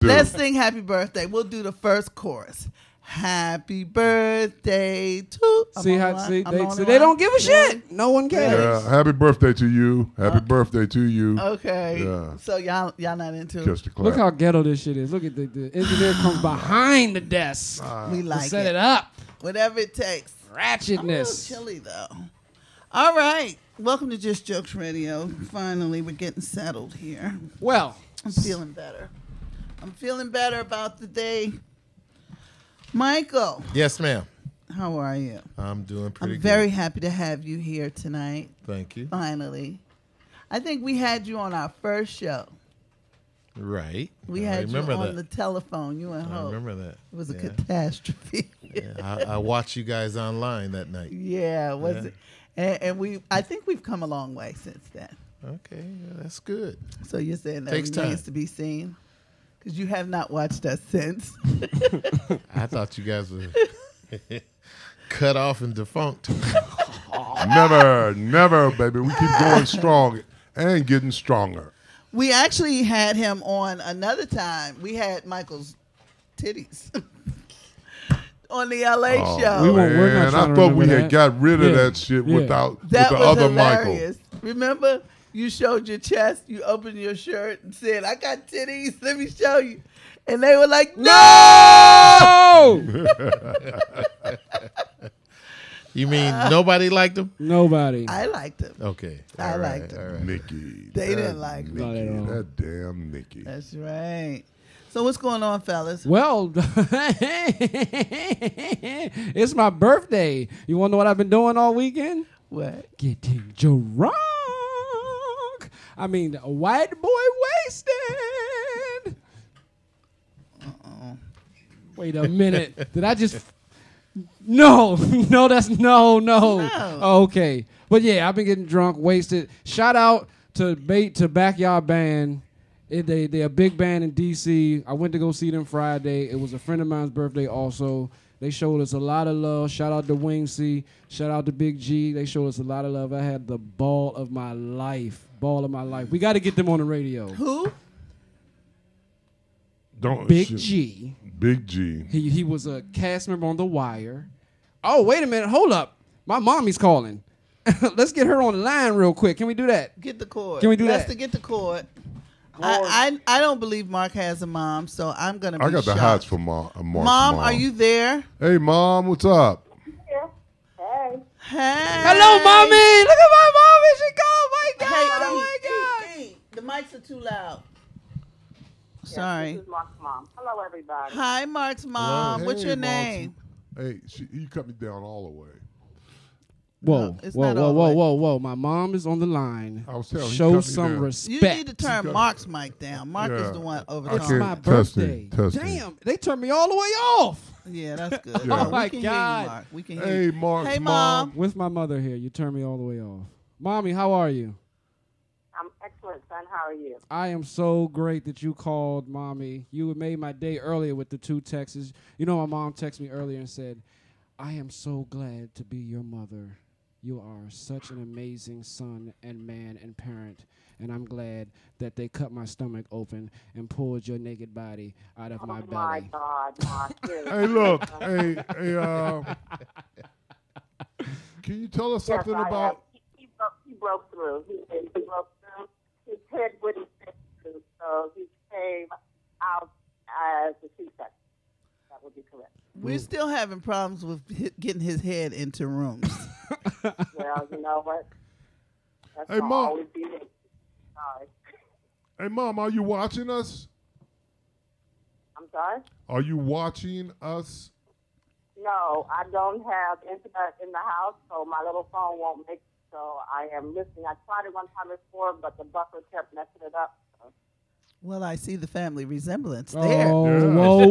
Let's sing happy birthday. We'll do the first chorus. Happy birthday to... See, they don't give a shit. No one cares. Yeah, happy birthday to you. Happy birthday to you. Okay. Yeah. So y'all not into it? Catch the clap. Look how ghetto this shit is. Look at the engineer comes behind the desk. We like set it up. Whatever it takes. Ratchetness. I'm a little chilly, though. All right. Welcome to Just Jokes Radio. Finally, we're getting settled here. Well. I'm feeling better. I'm feeling better about the day. Michael. Yes, ma'am. How are you? I'm doing pretty good. I'm very happy to have you here tonight. Thank you. Finally. I think we had you on our first show. Right. We had you on the telephone. You and Hope. I remember that. It was a catastrophe. I watched you guys online that night. Yeah, was it? And I think we've come a long way since then. Okay, that's good. So you're saying that Takes remains time to be seen? Because you have not watched us since. I thought you guys were cut off and defunct. Never, baby. We keep going strong and getting stronger. We actually had him on another time. We had Michael's titties on the LA show. I thought we had got rid of that shit without with the other hilarious. Michael. Remember? You showed your chest, you opened your shirt and said, I got titties, let me show you. And they were like, no! You mean nobody liked them? Nobody. I liked them. Okay. I liked them. Right. Nikki. They didn't like me. That damn Nikki. That's right. So what's going on, fellas? Well, it's my birthday. You want to know what I've been doing all weekend? What? Getting drunk. I mean, a white boy wasted. Wait a minute. Did I just... No. Okay. But yeah, I've been getting drunk, wasted. Shout out to Backyard Band. They're a big band in D.C. I went to go see them Friday. It was a friend of mine's birthday also. They showed us a lot of love. Shout out to Wing C. Shout out to Big G. They showed us a lot of love. I had the ball of my life. We got to get them on the radio. Who? Big G. Big G. He was a cast member on The Wire. Oh, wait a minute. Hold up. My mommy's calling. Let's get her on the line real quick. Can we do that? Get the cord. Can we do Let's that? Get the cord. I don't believe Mark has a mom, so I'm going to be I got shocked. the hots for Mark's mom. Mom, are you there? Hey, Mom, what's up? Yeah. Hey. Hey. Hello, Mommy. Look at my mommy. She called. My God. Hey, oh, my God. Hey, the mics are too loud. Yes, Sorry. This is Mark's mom. Hello, everybody. Hi, Mark's mom. Hello. What's Hey, your Mark's- name? Hey, you cut me down all the way. Whoa, it's not all the way. whoa. My mom is on the line. I was telling you, Show cut me some down. respect. You need to turn Mark's mic down. Mark is the one over It's talking. my Testing, birthday. testing. Damn, they turned me all the way off. Yeah, that's good. Yeah. Oh, my we can God. Hear you, Mark. We can hear Hey, you. Mark's Hey, mom. With my mother here, you turned me all the way off. Mommy, how are you? I'm excellent, son. How are you? I am so great that you called, Mommy. You made my day earlier with the 2 texts. You know, my mom texted me earlier and said, I am so glad to be your mother. You are such an amazing son and man and parent, and I'm glad that they cut my stomach open and pulled your naked body out of my belly. Oh, my God, Mark. Hey, look. Hey, can you tell us something yes, about... He broke through. He broke through. His head wouldn't fit through, so he came out as a C-section. That would be correct. We're still having problems with getting his head into rooms. Well, you know what? That's Hey, Mom. always be me. Sorry. Hey, Mom, are you watching us? I'm sorry? Are you watching us? No, I don't have internet in the house, so my little phone won't make it. So I am listening. I tried it one time before, but the buffer kept messing it up. So. Well, I see the family resemblance there. Oh,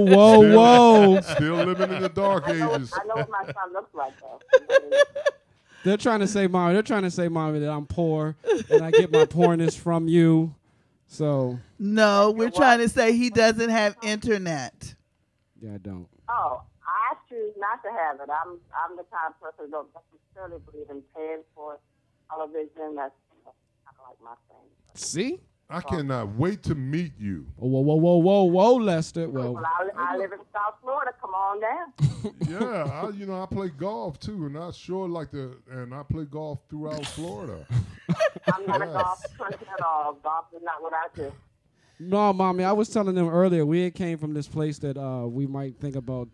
Yeah. whoa. Still living in the dark ages. I know what my son looks like, though. They're trying to say, Mommy, that I'm poor and I get my poorness from you. So. No, we're trying to say he doesn't have internet. Yeah, I don't. Oh, I choose not to have it. I'm the kind of person who don't necessarily believe in paying for television. That's kind of like my thing. See? I cannot wait to meet you. Whoa, Lester. Well, I live in South Florida. Come on down. Yeah, I play golf too, and I sure like and I play golf throughout Florida. I'm not a golf person at all. Golf is not what I do. No, Mommy, I was telling them earlier, we had came from this place that we might think about,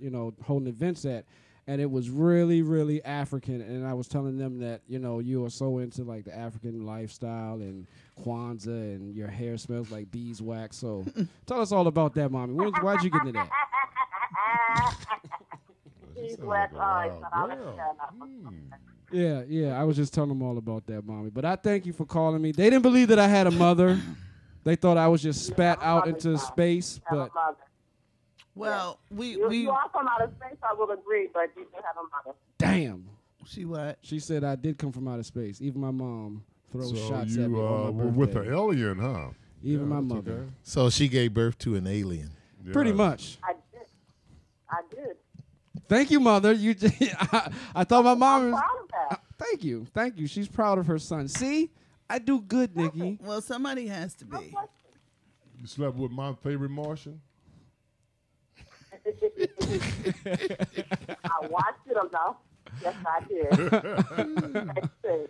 holding events at, and it was really, really African, and I was telling them that, you are so into, like, the African lifestyle and Kwanzaa, and your hair smells like beeswax, so tell us all about that, Mommy. Why'd you get into that? Beeswax, Yeah, I was just telling them all about that, Mommy, but I thank you for calling me. They didn't believe that I had a mother. They thought I was just spat out into space, but well, you are from outer space. I will agree, but you do have a mother. Damn. She what? She said I did come from outer space. Even my mom throws shots you, at me on my were with birthday. an alien, huh? Even my mother. Okay. So she gave birth to an alien. Yeah. Pretty much. I did. Thank you, Mother. You, I thought my mom I'm was. proud of that. Thank you. She's proud of her son. See, I do good, Nikki. Well, somebody has to be. You slept with my favorite Martian? I watched it though. Yes, I did.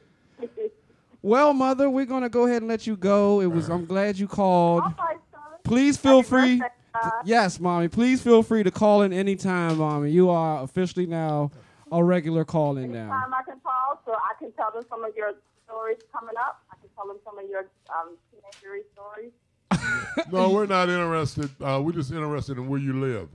Well, Mother, we're gonna go ahead and let you go. I'm glad you called. All right, son. Please feel Happy free. birthday, Yes, Mommy. Please feel free to call in anytime, Mommy. You are officially now a regular call-in now. Anytime I can call, so I can tell them some of your stories coming up. I can tell them some of your teenager stories. No, we're not interested. We're just interested in where you live.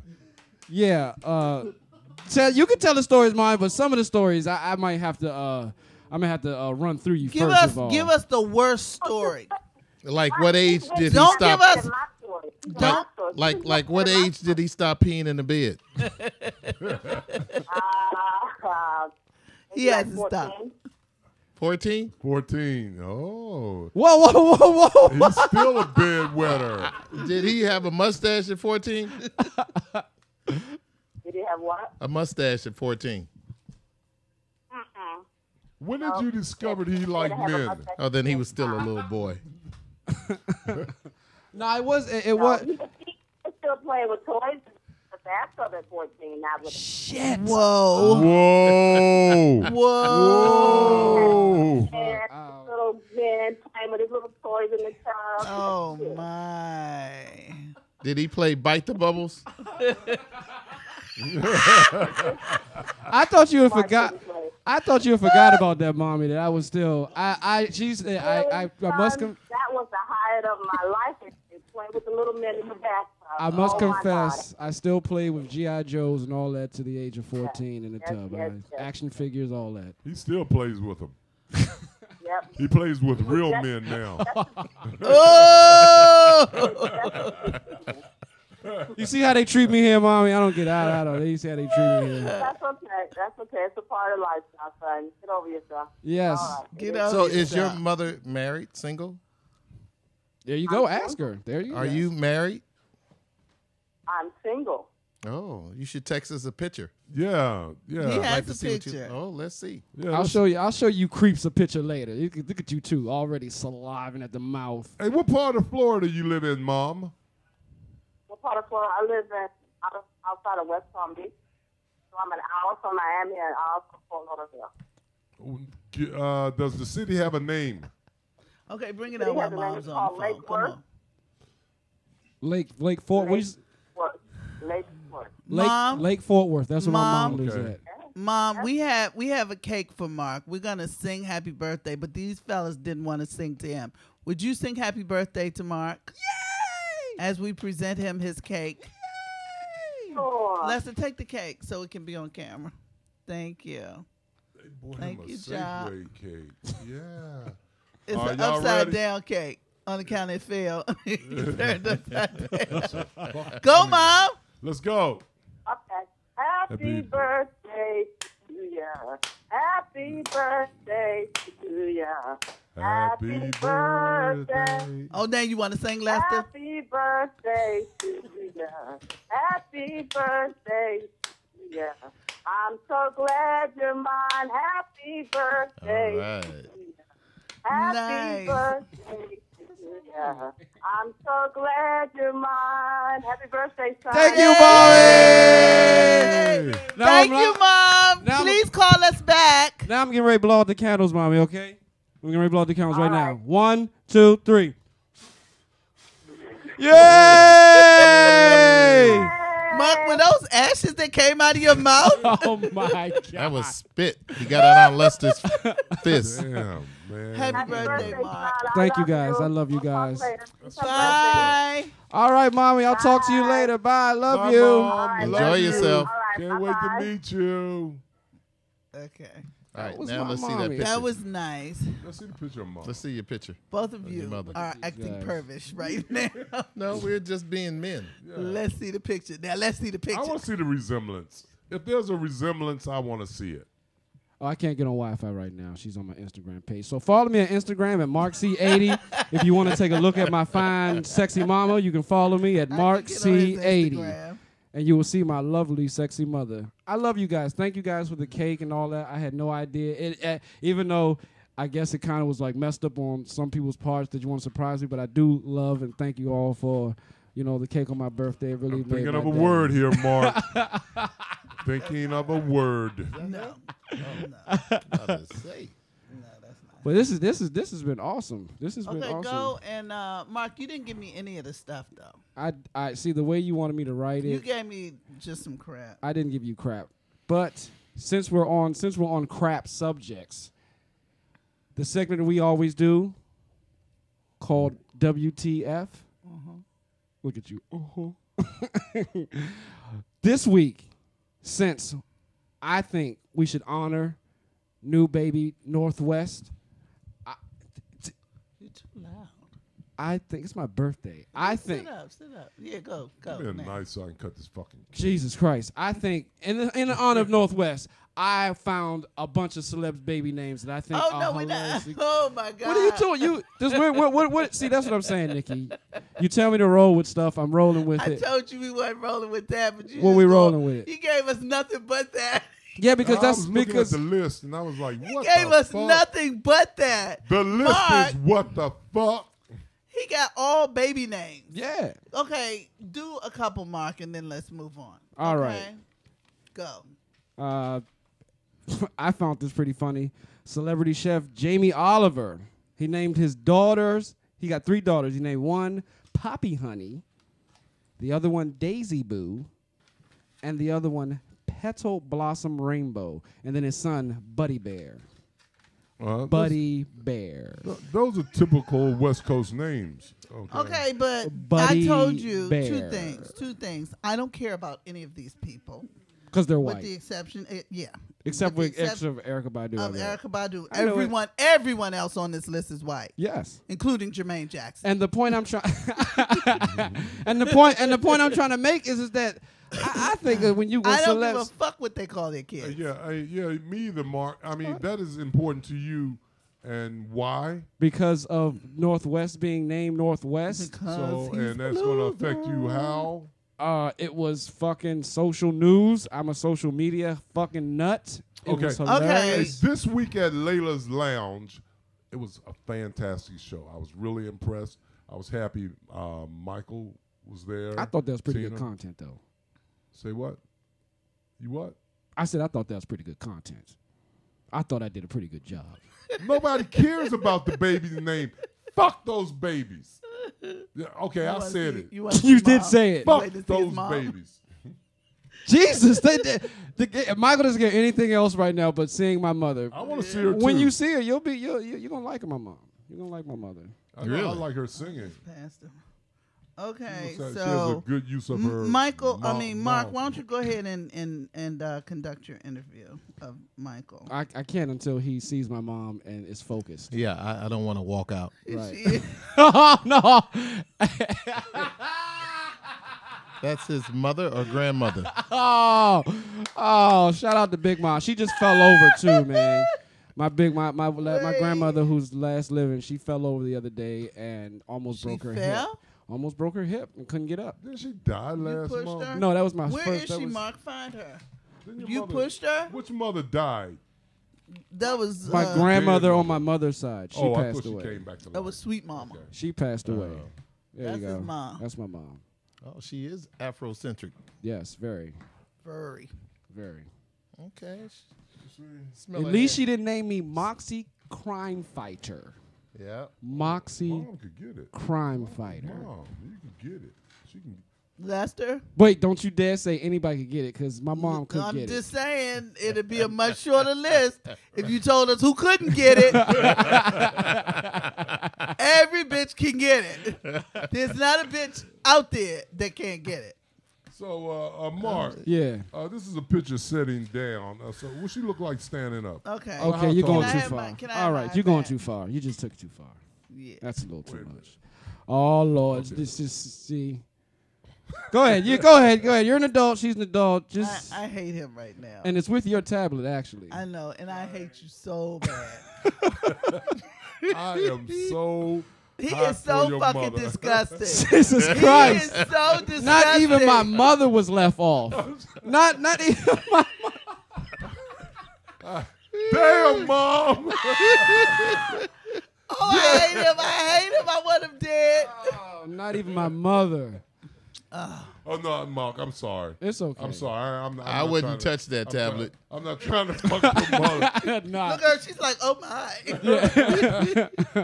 Yeah. You can tell the stories, Mommy, but some of the stories I might have to. I'm gonna have to run through you first of all. Give us the worst story. Like what age did he Don't stop? give us. Don't. Like what age did he stop peeing in the bed? He hasn't stopped. 14? 14. Oh. Whoa. He's still a bedwetter. Did he have a mustache at 14? Did he have what? A mustache at 14. When did you discover he liked men? Oh, then he was still a little boy. No, it was. He was still playing with toys. The bathtub at 14. Not with Shit. Whoa. and little men playing with his little toys in the tub. Oh my. Did he play Bite the Bubbles? I thought you had forgot. I thought you had forgot about that, Mommy. That I was still. I must. That was the highlight of my life. Playing with the little men in the bathtub. I must confess, I still play with G.I. Joes and all that to the age of 14 in the tub. Yes. Action figures, all that. He still plays with them. Yep. He plays with real men now. Oh! You see how they treat me here, Mommy? I don't get out of it. You see how they treat me here. That's okay. It's a part of life, my son. Get over yourself. Yes. Right. Get over So is your yourself. mother married, single? There you go. Ask her. There you go. Are you married? I'm single. Oh, you should text us a picture. Yeah. He I'd has like to a see what you. picture. Oh, let's see. Yeah, I'll show you creeps a picture later. Look at you two already saliving at the mouth. Hey, what part of Florida you live in, Mom? What part of Florida? I live in outside of West Palm Beach. So I'm an hour from Miami and an hour from Fort Lauderdale. Does the city have a name? Okay, bring it He out while has a name Mom's called on the phone. Lake Come Worth. on. Lake Fort. Lake Worth. Mom? Lake Fort Worth. That's where my mom Mom? lives Okay. at. Mom, we have a cake for Mark. We're gonna sing happy birthday, but these fellas didn't want to sing to him. Would you sing happy birthday to Mark? Yay! As we present him his cake. Yay! Sure. Lester, take the cake so it can be on camera. Thank you. They bought Thank him a you, Job. Safeway cake. Yeah. It's Are an y'all upside ready? down cake. On account it fell. You turned upside down. Go, Mom. Let's go. Okay. Happy birthday to ya. Happy birthday to ya. Happy birthday. Oh, now you want to sing, Lester? Happy birthday to ya. Happy birthday to ya. I'm so glad you're mine. Happy birthday All right. to ya. Happy Nice. birthday to ya. Yeah. I'm so glad you're mine. Happy birthday, son. Thank you, Yay! mommy. Thank you, Mom. now I'm- Please call us back. Now I'm getting ready to blow out the candles, mommy. Okay, we're getting ready to blow out the candles right now. right. 1, 2, 3. Yay! Mark, were those ashes that came out of your mouth? Oh my God! That was spit. He got it on Lester's fist. Damn, man. Happy birthday, Mark. Thank you, guys. I love you guys. Bye. All right, mommy. I'll talk to you later. Bye. Love Bye, you. Mom. Enjoy Love you. yourself. Can't wait to meet you. Okay. All right, was now my let's see that mommy. picture. That was nice. Let's see the picture of Mom. Let's see your picture. Both of your you mother. are acting Guys. pervish right now. No, we're just being men. Let's see the picture. Now, let's see the I picture. want to see the resemblance. If there's a resemblance, I want to see it. Oh, I can't get on Wi-Fi right now. She's on my Instagram page. So follow me on Instagram at MarkC80. If you want to take a look at my fine, sexy mama, you can follow me at I can get on his MarkC80. Instagram. And you will see my lovely, sexy mother. I love you guys. Thank you guys for the cake and all that. I had no idea. Even though I guess it kind of was like messed up on some people's parts that you want to surprise me, but I do love and thank you all for, the cake on my birthday. It really I'm made thinking my of a day. word here, Mark. Thinking of a word. No. About to say. But this has been awesome. This has been Okay, awesome. go and Mark. You didn't give me any of the stuff though. I see the way you wanted me to write You it. gave me just some crap. I didn't give you crap. But since we're on crap subjects, the segment that we always do called WTF. Look at you. This week, since I think we should honor new baby Northwest, You're too loud. I think it's my birthday. I think Sit up. Yeah, go. Give me a man. knife so I can cut this fucking. Jesus Christ. I think in the honor of Northwest, I found a bunch of celebs baby names that I think Oh are no, we not. hilariously. Oh my God. What are you doing? You just what? See, that's what I'm saying, Nikki. You tell me to roll with stuff, I'm rolling with I it. told you we weren't rolling with that, but you. What just we go- rolling with? You gave us nothing but that. Yeah, because I that's was looking because at the list and I was like, He what gave the us fuck? nothing but that. The list Mark, is what the fuck? He got all baby names. yeah. Okay, do a couple, Mark, and then let's move on. All right. Okay? Go. I found this pretty funny. Celebrity chef Jamie Oliver. He named his daughters. He got 3 daughters. He named one Poppy Honey, the other one Daisy Boo, and the other one Petal Blossom Rainbow, and then his son Buddy Bear. Buddy Bear. Those are typical West Coast names. Okay, but Buddy I told you Bear. two things. I don't care about any of these people, Because they're with white. the exception, Except with for the exception Erica Badu. of Erykah Badu. I know it. Everyone else on this list is white, Yes. including Jermaine Jackson. And the point I'm trying and the point I'm trying to make is that I think that when you go I don't give a celebs, fuck what they call their kids. Me either, Mark. I mean, that is important to you, and why? because of Northwest being named Northwest, Because he's And that's going to affect you how? it was fucking social news. I'm a social media fucking nut. It Okay. was Okay. hilarious. This week at Layla's Lounge, it was a fantastic show. I was really impressed. I was happy. Michael was there. I thought that was pretty Tina. good content, though. Say what? You what? I said I thought that was pretty good content. I thought I did a pretty good job. Nobody cares about the baby's name. Fuck those babies. Yeah, okay, I said it. You did say it. Fuck Wait to see those his mom. babies. Jesus, Michael doesn't get anything else right now but seeing my mother. I want to see her too. When you see her, you're gonna like my mom. You're gonna like my mother. I know, Really? I like her singing. Pastor. Okay, She has a so good use of her. Mark, mouth. why don't you go ahead and conduct your interview of Michael? I can't until he sees my mom and is focused. Yeah, I don't want to walk out. Right. Oh no! That's his mother or grandmother. Oh! Shout out to Big Mom. She just fell over too, man. My grandmother, who's last living, she fell over the other day and almost She broke her fell? hip. Almost broke her hip and couldn't get up. Didn't she die last pushed month? her? No, that was my Where first. is that she, was- Mark? Find her. Didn't your You mother- pushed her? Which mother died? That was My grandmother on my mother's side. She I passed thought away. she came back to life. That was Sweet Mama. Okay. She passed away. There That's you go. his mom. That's my mom. Oh, she is Afrocentric. Yes, very, Furry. very. Okay. At least she didn't name me Moxie Crime Fighter. Yeah. Moxie Mom could get it. Crime Fighter. Mom, you can get it. She can. Lester? Wait, don't you dare say anybody could get it, because my mom could I'm get just it. saying it'd be a much shorter list if you told us who couldn't get it. Every bitch can get it. There's not a bitch out there that can't get it. So, Mark. Yeah. This is a picture sitting down. So, what she look like standing up? Okay. Okay, you're going Can I too have far. my- can I have All my right, you're going iPad? too far. You just took it too far. Yeah. That's a little too Wait a minute. much. Oh Lord, this is see. Go ahead. You go ahead. Go ahead. You're an adult. She's an adult. Just I hate him right now. and it's with your tablet actually. I know, and I hate you so bad. I am so. He hot is for so your fucking mother. disgusting. Jesus He is Christ. so disgusting. Not even my mother was left off. not even my Damn, Mom. Oh, I hate him. I hate him. I want him dead. oh, not even my mother. Oh no, Mark. I'm sorry. It's okay. I'm sorry. I'm I not wouldn't trying touch that I'm trying- tablet. I'm not trying to fuck your mother. Nah. Look at her. She's like, oh, my.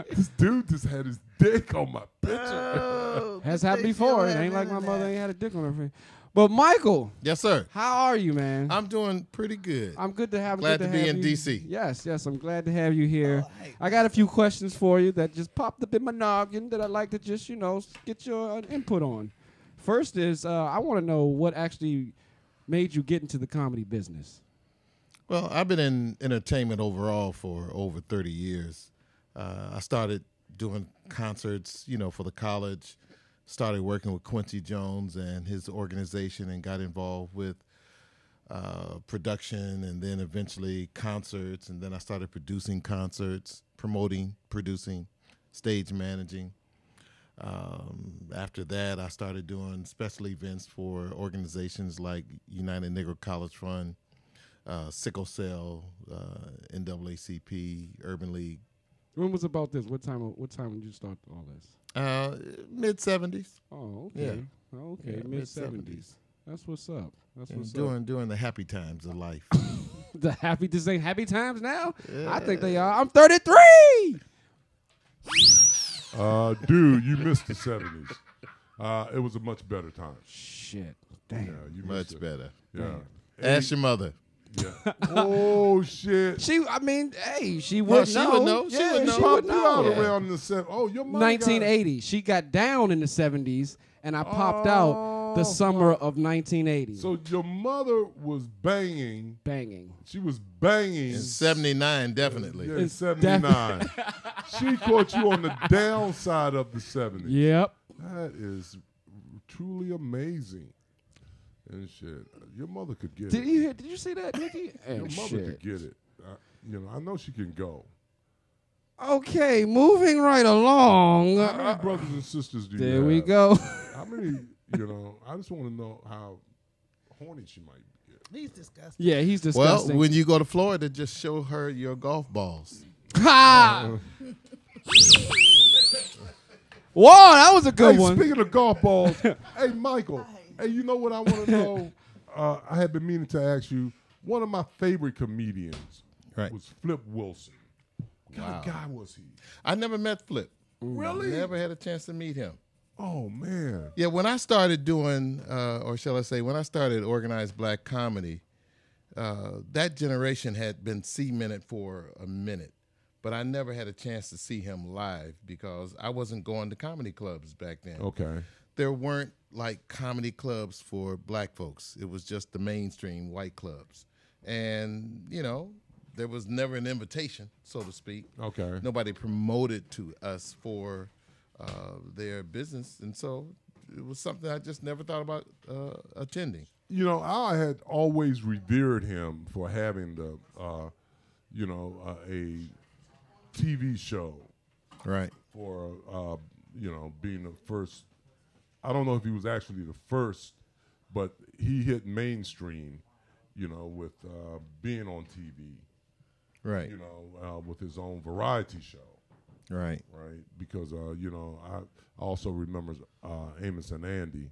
This dude just had his dick on my picture. Oh, Has good happened thing she before. don't It have ain't like my internet. mother ain't had a dick on her face. But Michael, Yes, sir. how are you, man? I'm doing pretty good. I'm good to have. Glad good to be have in you. D.C.. Yes, I'm glad to have you here. Oh, I hate I got a few questions for you that just popped up in my noggin that I'd like to just get your input on. First is I want to know what actually made you get into the comedy business. Well, I've been in entertainment overall for over 30 years. I started doing concerts, for the college. Started working with Quincy Jones and his organization and got involved with production and then eventually concerts. And then I started producing concerts, promoting, producing, stage managing. After that, I started doing special events for organizations like United Negro College Fund, Sickle Cell, NAACP, Urban League. When was about this? What time did you start all this? Mid-70s. Oh, okay. Okay, Yeah, mid-70s. That's what's up. That's what's up. During the happy times of life. The happy to say happy times now? I think they are. I'm 33. Dude, you missed the 70s. It was a much better time. Shit. Yeah, Damn. you Much missed it. better. Yeah. Ask your mother. Yeah. Oh shit. She wouldn't she know. would know. She Yeah, would know. she Popped would you out know. around the Oh, your mother 1980. She got down in the 70s, and I popped out the summer of 1980. So your mother was banging. Banging. She was banging. In 79, definitely. Yeah, in It's 79. She caught you on the downside of the 70s. Yep. That is truly amazing. And shit. Your mother could get Did it. you see that, Nikki? Your mother could get it. I know she can go. Okay, moving right along. How many brothers and sisters do you have? There we go. How many, I just want to know how horny she might get. He's disgusting. Yeah, he's Well, disgusting. when you go to Florida, just show her your golf balls. Ha! Whoa, that was a good Hey, one. speaking of golf balls, hey, Michael, hey, you know what I want to know? I had been meaning to ask you, one of my favorite comedians was Flip Wilson. What kind of guy was he? I never met Flip. Really? Never had a chance to meet him. Oh, man. Yeah, when I started doing, or shall I say, when I started organized black comedy, that generation had been cemented for a minute. But I never had a chance to see him live because I wasn't going to comedy clubs back then. Okay. There weren't like comedy clubs for black folks. It was just the mainstream white clubs. And, there was never an invitation, so to speak. Okay. Nobody promoted to us for their business. And so it was something I just never thought about attending. I had always revered him for having a TV show. Right. For, being the first. I don't know if he was actually the first, but he hit mainstream, with being on TV. Right. You know, with his own variety show. Right. Right. Because you know, I also remember Amos and Andy,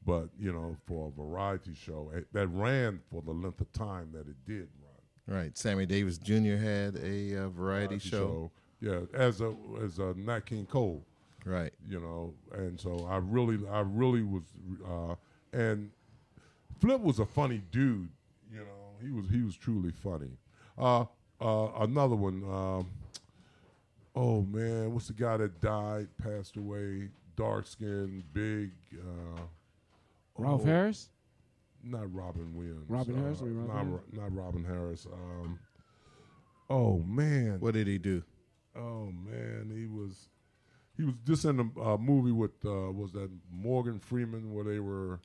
but you know, for a variety show that ran for the length of time that it did run. Right. Sammy Davis Jr. had a variety show. Yeah, as a Nat King Cole. Right. You know, and so I really was, and Flip was a funny dude. You know, he was truly funny. Another one. Oh man, what's the guy that died, passed away? Dark skinned, big. Ralph Harris? Not Robin Williams. Robin Harris? Or Robin not Robin Harris. Oh man. What did he do? Oh man, he was just in a movie with was that Morgan Freeman where they were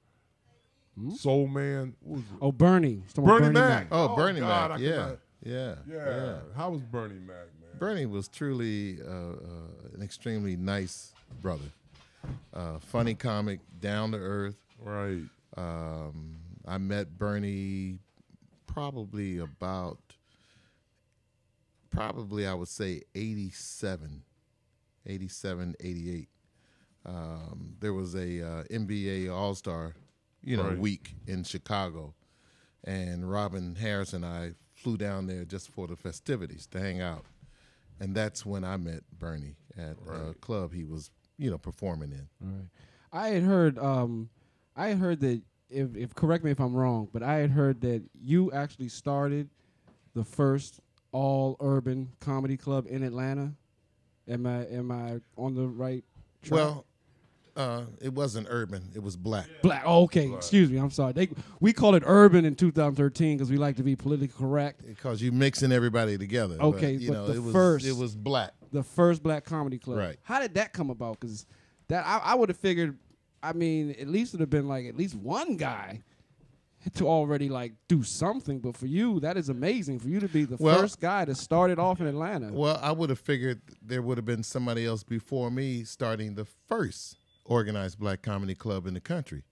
Soul Man? What was it? Oh, Bernie. Bernie Mac. Oh, Bernie God, Mac. Yeah. How was Bernie Mac, man? Bernie was truly an extremely nice brother. Funny comic, down to earth. Right. I met Bernie probably I would say 87, 88. There was a NBA All-Star, Right. week in Chicago, and Robin Harris and I flew down there just for the festivities to hang out, and that's when I met Bernie at a club he was, performing in. All right. I had heard that if correct me if I'm wrong, but I had heard that you actually started the first all urban comedy club in Atlanta. Am I on the right track? Well, it wasn't urban; it was black. Black. Oh, okay, excuse me. I'm sorry. We call it urban in 2013 because we like to be politically correct. Because you mixing everybody together. Okay, but, but it was black. The first black comedy club. Right. How did that come about? Because that I would have figured. I mean, at least it would have been like at least one guy to already like do something. But for you, that is amazing. For you to be the first guy to start it off in Atlanta. Well, I would have figured there would have been somebody else before me starting the first organized black comedy club in the country.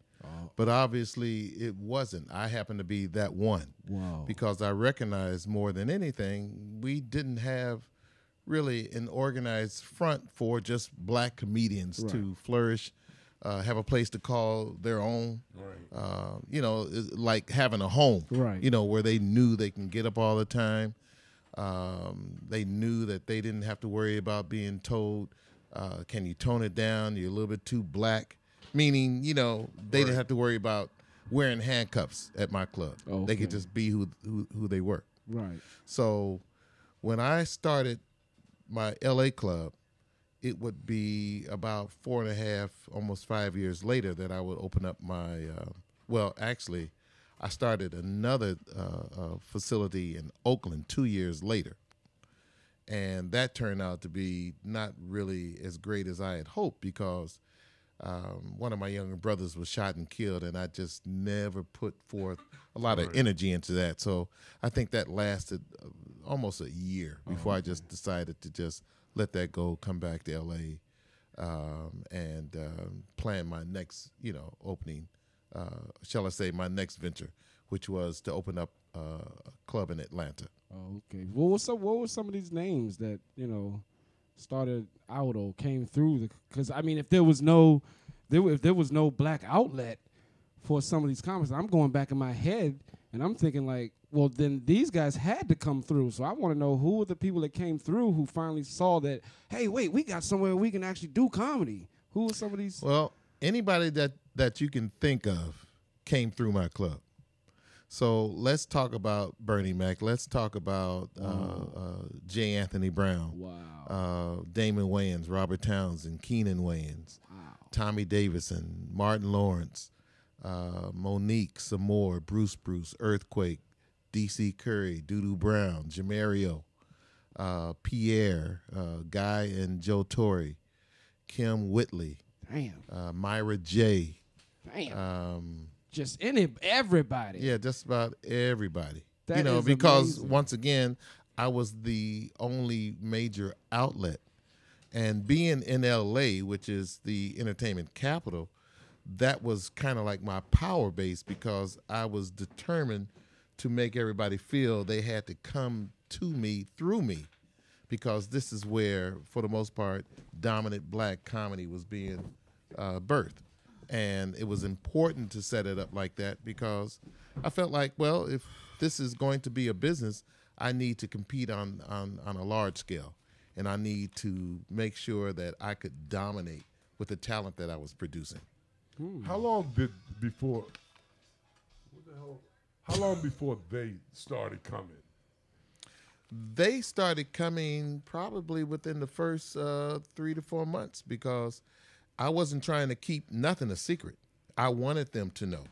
But obviously it wasn't. I happened to be that one. Wow. Because I recognized more than anything, we didn't have really an organized front for just black comedians to flourish, have a place to call their own. Right. It's like having a home. Right. Where they knew they can get up all the time. They knew that they didn't have to worry about being told, can you tone it down? You're a little bit too black. Meaning, they didn't have to worry about wearing handcuffs at my club. Okay. They could just be who they were. Right. So when I started my LA club, it would be about 4.5, almost 5 years later that I would open up my, actually, I started another facility in Oakland 2 years later. And that turned out to be not really as great as I had hoped because one of my younger brothers was shot and killed, and I just never put forth a lot of energy into that. So I think that lasted almost a year before I just decided to just let that go, come back to L.A., and plan my next, opening, shall I say, my next venture, which was to open up a club in Atlanta. Oh, okay. What were some of these names that started out or came through? Because I mean, if there was no black outlet for some of these comics, I'm going back in my head and I'm thinking like, well, then these guys had to come through. So I want to know who were the people that came through who finally saw that, hey, wait, we got somewhere we can actually do comedy. Who were some of these? Well, anybody that you can think of came through my club. So let's talk about Bernie Mac. Let's talk about J. Anthony Brown. Wow. Damon Wayans, Robert Townsend, Keenan Wayans, Tommy Davidson, Martin Lawrence, Monique Samore, Bruce, Earthquake, D.C. Curry, Doodoo Brown, Jamario, Pierre, Guy and Joe Torre, Kim Whitley, Myra J. Damn. Just everybody. Yeah, just about everybody. That is because amazing. Once again, I was the only major outlet. And being in LA, which is the entertainment capital, that was kind of like my power base because I was determined to make everybody feel they had to come to me through me, because this is where, for the most part, dominant black comedy was being birthed. And it was important to set it up like that because I felt like, well, if this is going to be a business, I need to compete on a large scale. And I need to make sure that I could dominate with the talent that I was producing. How long before they started coming? They started coming probably within the first 3 to 4 months because I wasn't trying to keep nothing a secret. I wanted them to know,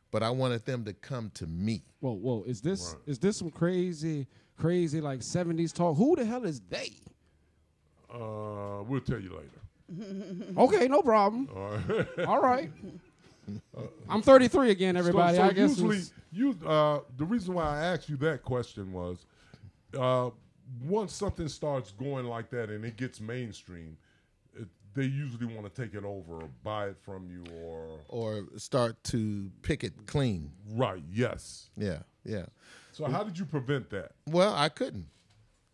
but I wanted them to come to me. Whoa! Is this some crazy like 70s talk? Who the hell is they? We'll tell you later. Okay, no problem. All right. I'm 33 again, everybody. So I guess usually, the reason why I asked you that question was, once something starts going like that and it gets mainstream, they usually want to take it over or buy it from you or start to pick it clean. Right. Yes. Yeah. So how did you prevent that? Well, I couldn't.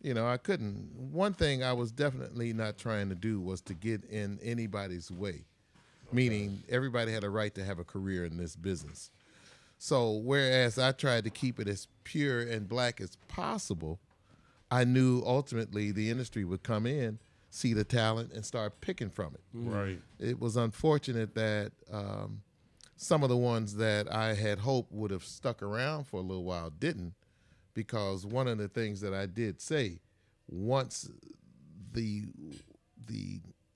I couldn't. One thing I was definitely not trying to do was to get in anybody's way, meaning everybody had a right to have a career in this business. So whereas I tried to keep it as pure and black as possible, I knew ultimately the industry would come in, see the talent, and start picking from it. Right. It was unfortunate that some of the ones that I had hoped would have stuck around for a little while didn't, because one of the things that I did say, once the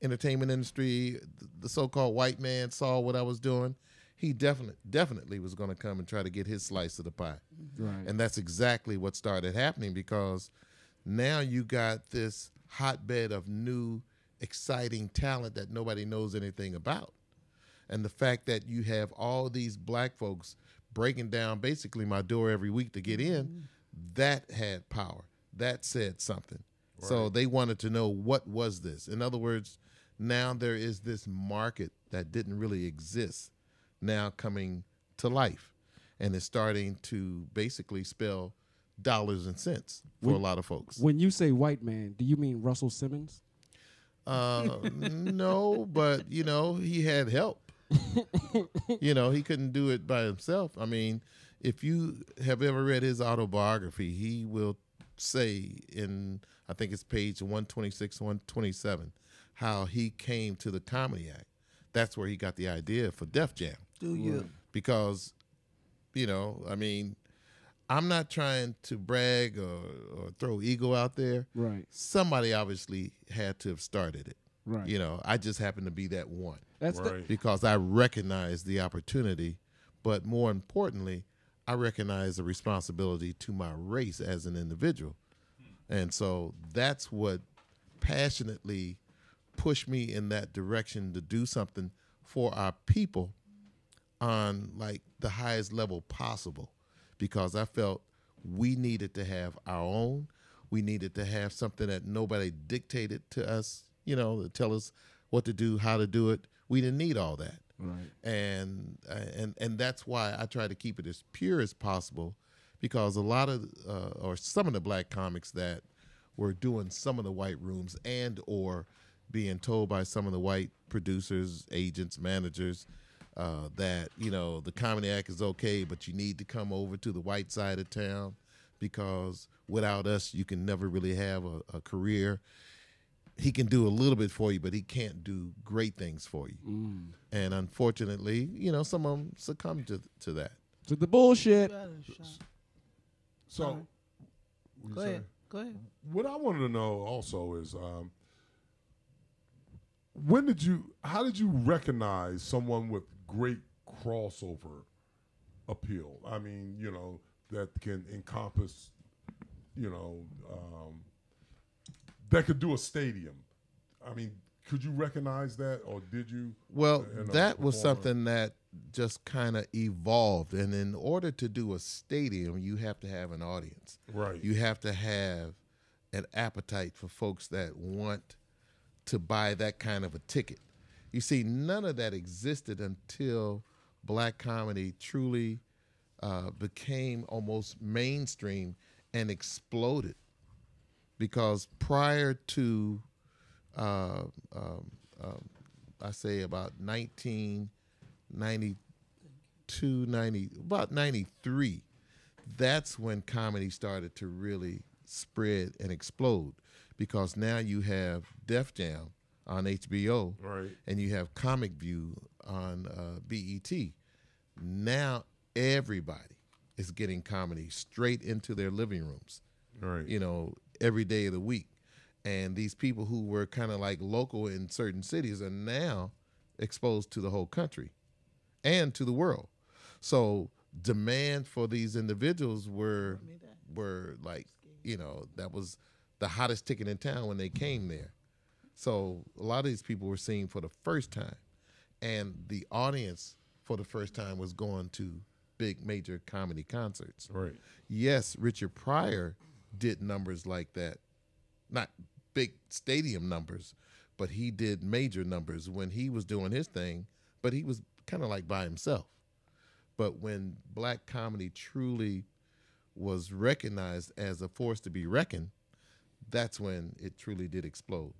entertainment industry, the so-called white man saw what I was doing, he definitely was going to come and try to get his slice of the pie. Right. And that's exactly what started happening, because now you got this hotbed of new, exciting talent that nobody knows anything about. And the fact that you have all these black folks breaking down basically my door every week to get in, that had power. That said something. Right. So they wanted to know, what was this? In other words, now there is this market that didn't really exist now coming to life. And it's starting to basically spell dollars and cents for a lot of folks. When you say white man, do you mean Russell Simmons? No, but, he had help. He couldn't do it by himself. I mean, if you have ever read his autobiography, he will say in, I think it's page 126, 127, how he came to the Comedy Act. That's where he got the idea for Def Jam. Do you? Because, I'm not trying to brag or throw ego out there. Right. Somebody obviously had to have started it. Right. I just happen to be that one. That's right. Because I recognize the opportunity, but more importantly, I recognize the responsibility to my race as an individual. And so that's what passionately pushed me in that direction to do something for our people on like the highest level possible, because I felt we needed to have our own. We needed to have something that nobody dictated to us, to tell us what to do, how to do it. We didn't need all that. right. And that's why I try to keep it as pure as possible, because a lot of or some of the black comics that were doing some of the white rooms and or being told by some of the white producers, agents, managers that the Comedy Act is okay, but you need to come over to the white side of town because without us you can never really have a career. He can do a little bit for you, but he can't do great things for you. And unfortunately, some of them succumb to that. To the bullshit. So, Go ahead. what I wanted to know also is, how did you recognize someone with great crossover appeal? I mean, that can encompass, that could do a stadium. I mean, could you recognize that, or did you? Well, that was something that just kind of evolved. And in order to do a stadium, you have to have an audience. Right. You have to have an appetite for folks that want to buy that kind of a ticket. You see, none of that existed until black comedy truly became almost mainstream and exploded because prior to, I say about 1992, about 93, that's when comedy started to really spread and explode, because now you have Def Jam on HBO, Right. and you have Comic View on BET. Now everybody is getting comedy straight into their living rooms, Right. every day of the week. And these people who were kind of like local in certain cities are now exposed to the whole country and to the world. So demand for these individuals were like, that was the hottest ticket in town when they came there. So a lot of these people were seen for the first time, and the audience for the first time was going to big major comedy concerts. Right. Yes, Richard Pryor did numbers like that, not big stadium numbers, but he did major numbers when he was doing his thing, but he was kind of like by himself. But when black comedy truly was recognized as a force to be reckoned, that's when it truly did explode.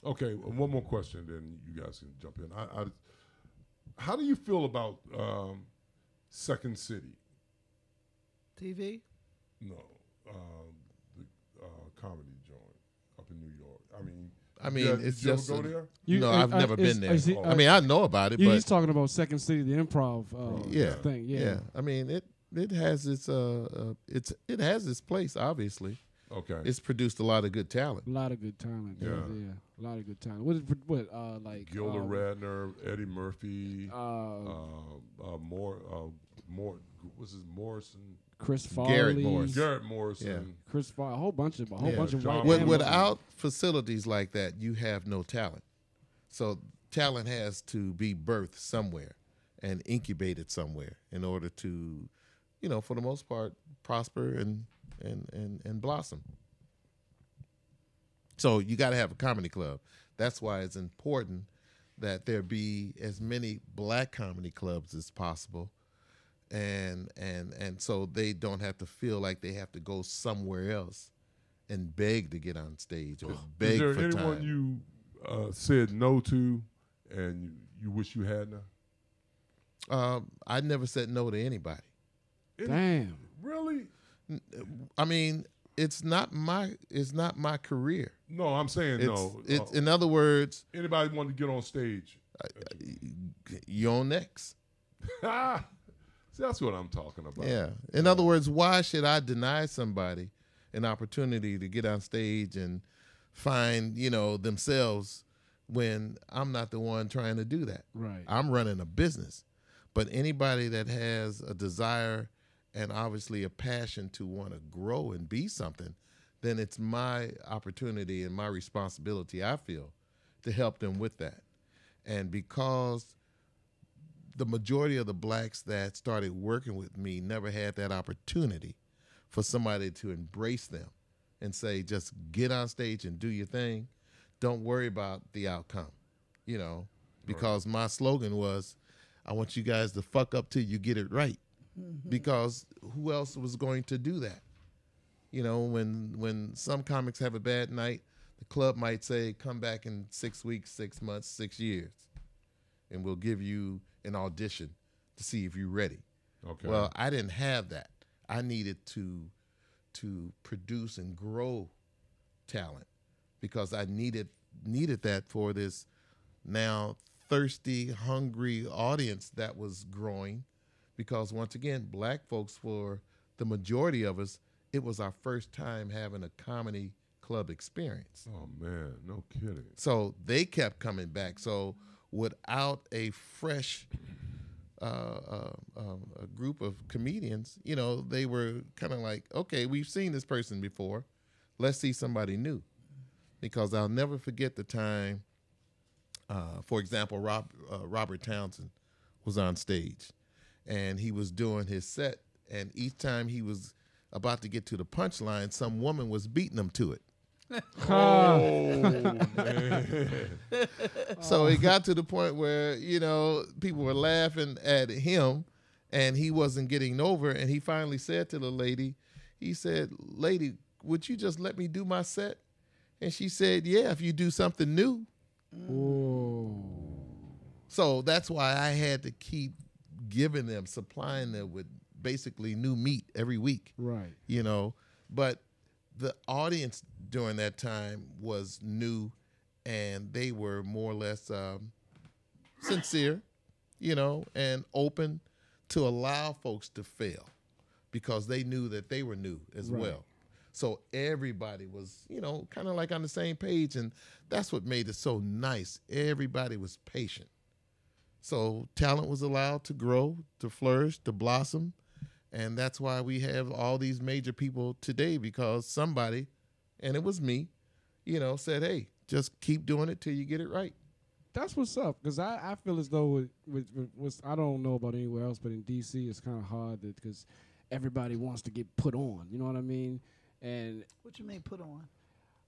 Okay, one more question, then you guys can jump in. How do you feel about Second City? TV? No, the comedy joint up in New York. I mean, it's did you just ever go there? no, I've never been there. Is he- I mean, I know about it, Yeah, but he's talking about Second City, the improv thing. yeah. I mean, it has its it has its place. Obviously, Okay. it's produced a lot of good talent. A lot of good talent. Yeah. A lot of good talent. Like Gilda Radner, Eddie Murphy, more, what's his Morrison? Chris Farley, Garrett Morrison. Chris Farley, a whole bunch of John white With- Without facilities like that, you have no talent. So talent has to be birthed somewhere and incubated somewhere in order to, for the most part, prosper and blossom. So you got to have a comedy club. That's why it's important that there be as many black comedy clubs as possible, and so they don't have to feel like they have to go somewhere else and beg to get on stage or beg Is for there time. anyone you said no to and you wish you hadn't? I never said no to anybody. Damn. Really? I mean, it's not my career. No, I'm saying no. It's in other words, Anybody want to get on stage? you're on next. See, that's what I'm talking about. Yeah. In other words, why should I deny somebody an opportunity to get on stage and find, themselves when I'm not the one trying to do that? Right. I'm running a business. But anybody that has a desire and obviously a passion to want to grow and be something, then it's my opportunity and my responsibility, I feel, to help them with that. And because the majority of the blacks that started working with me never had that opportunity for somebody to embrace them and say, just get on stage and do your thing. Don't worry about the outcome, because my slogan was, I want you guys to fuck up till you get it right. Mm-hmm. Because who else was going to do that? When some comics have a bad night, the club might say, come back in 6 weeks, 6 months, 6 years, and we'll give you an audition to see if you're ready. Okay. Well, I didn't have that. I needed to produce and grow talent because I needed that for this now thirsty, hungry audience that was growing. Because once again, black folks, for the majority of us, it was our first time having a comedy club experience. Oh man, no kidding. So they kept coming back. So without a fresh a group of comedians, they were kind of like, okay, we've seen this person before. Let's see somebody new. Because I'll never forget the time, for example, Robert Townsend was on stage. And he was doing his set. And each time he was about to get to the punchline, some woman was beating him to it. Oh, man. So it got to the point where, people were laughing at him and he wasn't getting over. And he finally said to the lady, he said, lady, would you just let me do my set? And she said, yeah, if you do something new. Whoa. So that's why I had to keep giving them, supplying them with basically new meat every week. Right. You know, but the audience during that time was new, and they were more or less sincere, you know, and open to allow folks to fail because they knew that they were new as well. So everybody was, you know, kind of like on the same page, and that's what made it so nice. Everybody was patient. So talent was allowed to grow, to flourish, to blossom, and that's why we have all these major people today, because somebody, and it was me, you know, said, hey, just keep doing it till you get it right. That's what's up, because I feel as though with I don't know about anywhere else, but in D.C. it's kind of hard because everybody wants to get put on. You know what I mean? And what you mean put on?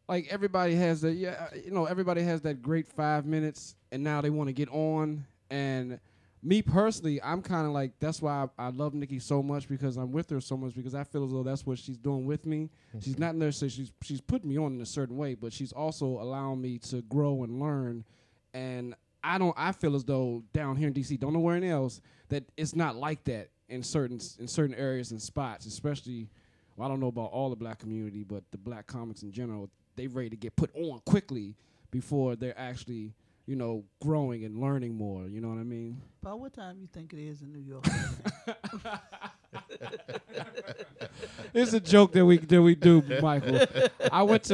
Like everybody has everybody has that great 5 minutes, and now they want to get on. And me personally, I'm kind of like, that's why I love Niki so much, because I'm with her so much, because I feel as though that's what she's doing with me. Mm-hmm. She's not necessarily she's putting me on in a certain way, but she's also allowing me to grow and learn. And I feel as though down here in DC, don't know where anything else, that it's not like that in certain areas and spots, especially. Well, I don't know about all the black community, but the black comics in general, they ready to get put on quickly before they're actually, you know, growing and learning more. You know what I mean? About what time you think it is in New York? It's a joke that we do, Michael. I went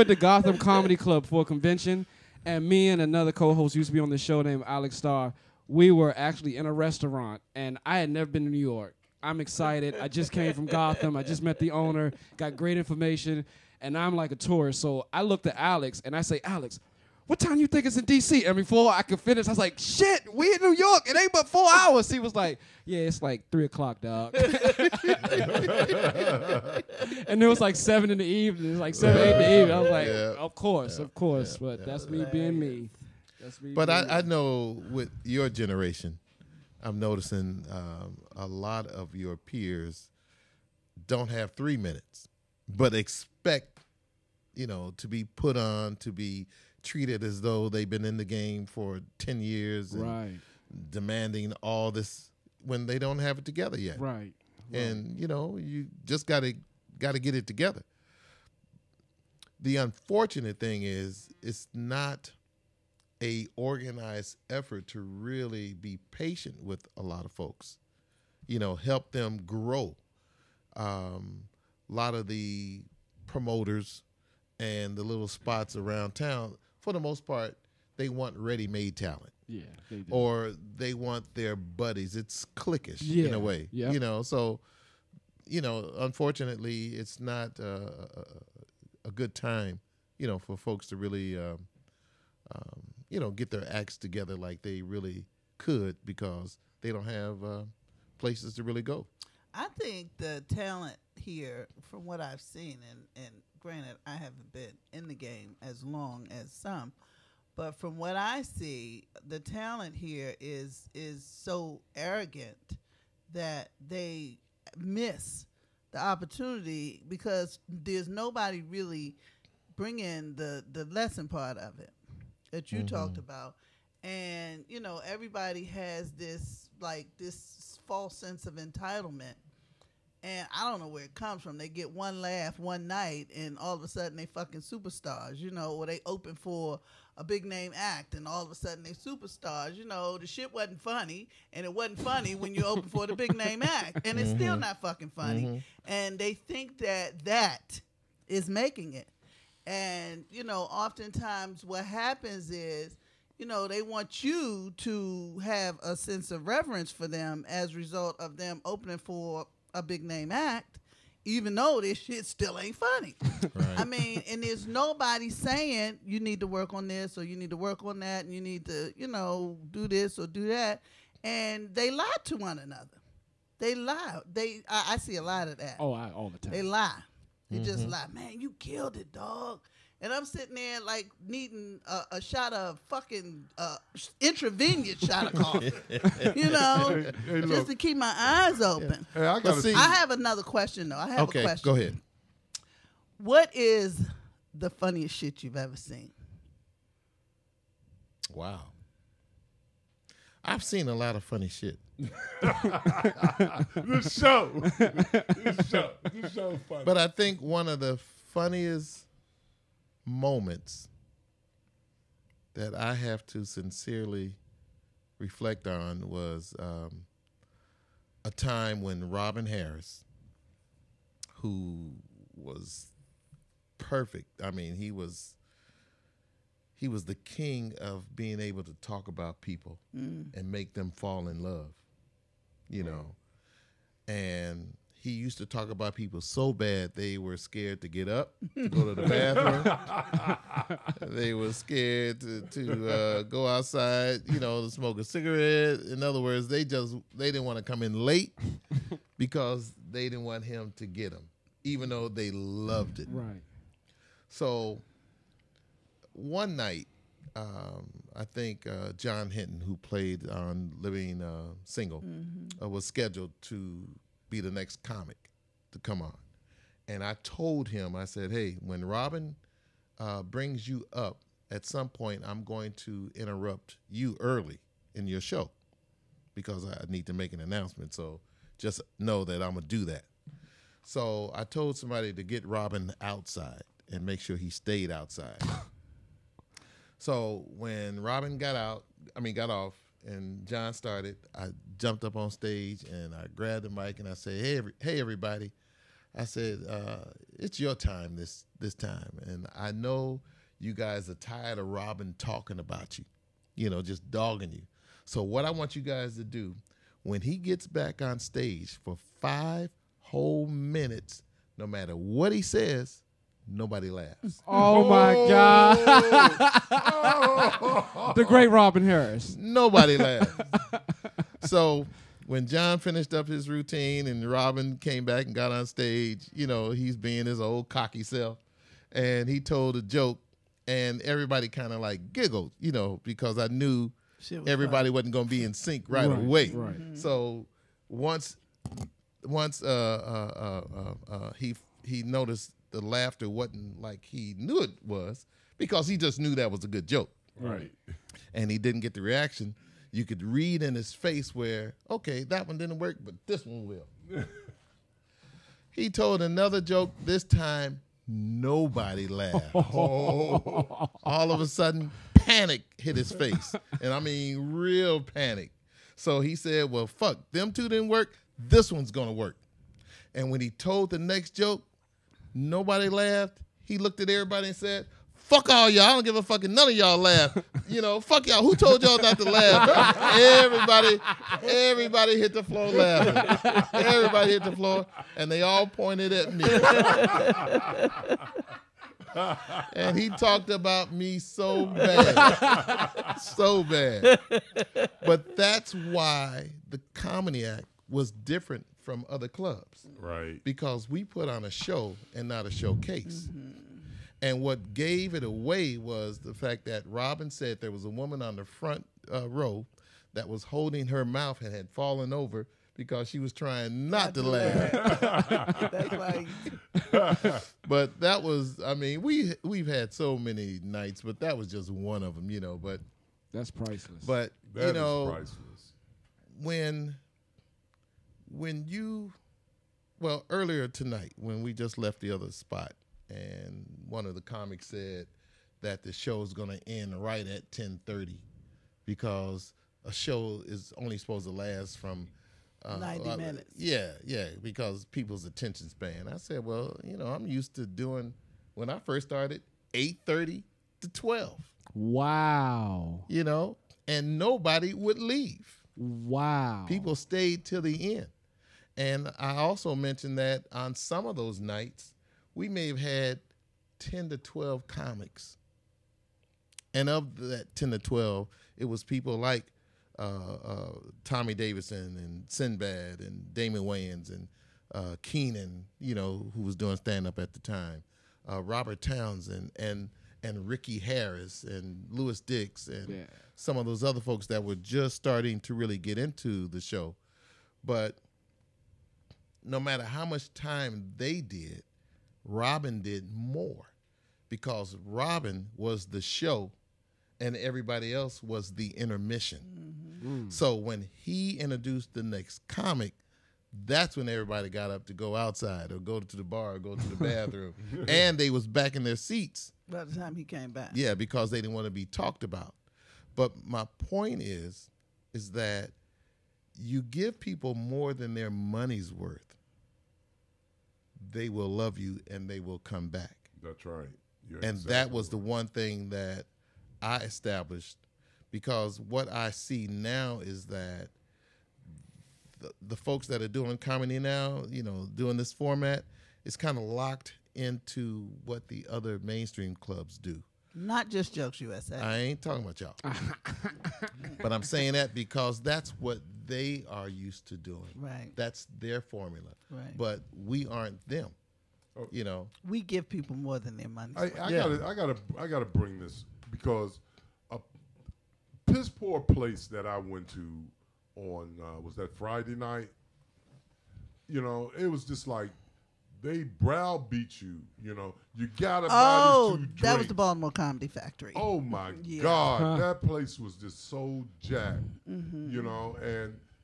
to Gotham Comedy Club for a convention, and me and another co-host used to be on the show named Alex Starr. We were actually in a restaurant, and I had never been to New York. I'm excited. I just came from Gotham. I just met the owner, got great information, and I'm like a tourist. So I looked at Alex, and I say, Alex, what time you think it's in D.C.? And before I could finish, I was like, shit, we in New York. It ain't but 4 hours. He was like, yeah, it's like 3 o'clock, dog. And it was like 7 in the evening. It was like 7, 8 in the evening. I was like, of course. But that's me being me. But I know with your generation, I'm noticing a lot of your peers don't have 3 minutes, but expect, you know, to be put on, to be treated as though they've been in the game for 10 years, and demanding all this when they don't have it together yet. Right. And, you know, you just got to get it together. The unfortunate thing is it's not a organized effort to really be patient with a lot of folks, you know, help them grow. A lot of the promoters and the little spots around town, for the most part, they want ready-made talent. Yeah, they do. Or they want their buddies. It's cliquish in a way, you know. So, you know, unfortunately, it's not a good time, you know, for folks to really you know, get their acts together like they really could, because they don't have places to really go. I think the talent here, from what I've seen, and granted, I haven't been in the game as long as some, but from what I see, the talent here is so arrogant that they miss the opportunity, because there's nobody really bringing the lesson part of it that you talked about. And, you know, everybody has this false sense of entitlement. And I don't know where it comes from. They get one laugh one night, and all of a sudden they fucking superstars, you know, or they open for a big name act, and all of a sudden they superstars. You know, the shit wasn't funny, and it wasn't funny when you open for the big name act, and it's still not fucking funny. And they think that is making it. And, you know, oftentimes what happens is, you know, they want you to have a sense of reverence for them as a result of them opening for a big name act, even though this shit still ain't funny. I mean, and there's nobody saying you need to work on this or you need to work on that and you need to, you know, do this or do that. And they lie to one another. They lie. I see a lot of that. Oh, all the time. They lie. They just lie. Man, you killed it, dog. and I'm sitting there like needing a shot of fucking intravenous shot of coffee, you know, Hey, just look. to keep my eyes open. Hey, I gotta see- I have another question though. I have a question. Go ahead. What is the funniest shit you've ever seen? Wow. I've seen a lot of funny shit. This show is funny. But I think one of the funniest moments that I have to sincerely reflect on was a time when Robin Harris, who was perfect, I mean, he was the king of being able to talk about people and make them fall in love, you know. And he used to talk about people so bad they were scared to get up to go to the bathroom. They were scared to go outside, you know, to smoke a cigarette. In other words, they didn't want to come in late because they didn't want him to get them, even though they loved it. Right. So one night, I think John Hinton, who played on Living Single, was scheduled to be the next comic to come on. And I told him, I said, hey, when Robin brings you up, at some point I'm going to interrupt you early in your show because I need to make an announcement. So just know that I'm going to do that. So I told somebody to get Robin outside and make sure he stayed outside. So when Robin got off and John started, I jumped up on stage and I grabbed the mic and I said, hey everybody. I said, it's your time this time. And I know you guys are tired of Robin talking about you, you know, just dogging you. So what I want you guys to do, when he gets back on stage for 5 whole minutes, no matter what he says, nobody laughs. Oh my God. The great Robin Harris. Nobody laughed. So when John finished up his routine and Robin came back and got on stage, you know, he's being his old cocky self. And he told a joke and everybody kind of like giggled, you know, because I knew everybody wasn't going to be in sync right away. Right. So once he noticed the laughter wasn't like he knew it was, because he just knew that was a good joke. Right. And he didn't get the reaction. You could read in his face where, okay, that one didn't work, but this one will. He told another joke. This time, nobody laughed. All of a sudden, panic hit his face. And I mean, real panic. So he said, well, fuck, them two didn't work. This one's going to work. And when he told the next joke, nobody laughed. He looked at everybody and said, fuck all y'all. I don't give a fucking none of y'all laugh. You know, fuck y'all. Who told y'all not to laugh? Everybody hit the floor laughing. Everybody hit the floor, and they all pointed at me. And he talked about me so bad. So bad. But that's why the Comedy Act was different from other clubs. Right. Because we put on a show and not a showcase. And what gave it away was the fact that Robin said there was a woman on the front row that was holding her mouth and had fallen over because she was trying not to laugh. That's why. But that was, I mean, we've had so many nights, but that was just one of them, you know. But that's priceless. But That you is know, priceless. when earlier tonight when we just left the other spot, and one of the comics said that the show is going to end right at 10:30 because a show is only supposed to last from 90 minutes. Yeah, because people's attention span. I said, well, you know, I'm used to doing, when I first started, 8:30 to 12. Wow. You know, and nobody would leave. Wow. People stayed till the end. And I also mentioned that on some of those nights, we may have had 10 to 12 comics. And of that 10 to 12, it was people like Tommy Davidson and Sinbad and Damon Wayans and Keenan, you know, who was doing stand-up at the time. Robert Townsend and Ricky Harris and Louis Dix and some of those other folks that were just starting to really get into the show. But no matter how much time they did, Robin did more, because Robin was the show and everybody else was the intermission. Mm-hmm. So when he introduced the next comic, that's when everybody got up to go outside or go to the bar or go to the bathroom. And they was back in their seats by the time he came back. Yeah, because they didn't want to be talked about. But my point is that you give people more than their money's worth, they will love you and they will come back. That's right. And that was the one thing that I established, because what I see now is that the folks that are doing comedy now, doing this format, is kind of locked into what the other mainstream clubs do. Not just Jokes USA. I ain't talking about y'all. But I'm saying that because that's what they are used to doing. Right. That's their formula. Right. But we aren't them. We give people more than their money. I gotta bring this, because a piss poor place that I went to on was that Friday night. It was just like they browbeat you. You gotta buy these 2 drinks. That was the Baltimore Comedy Factory. Oh my God, that place was just so jacked. Mm-hmm.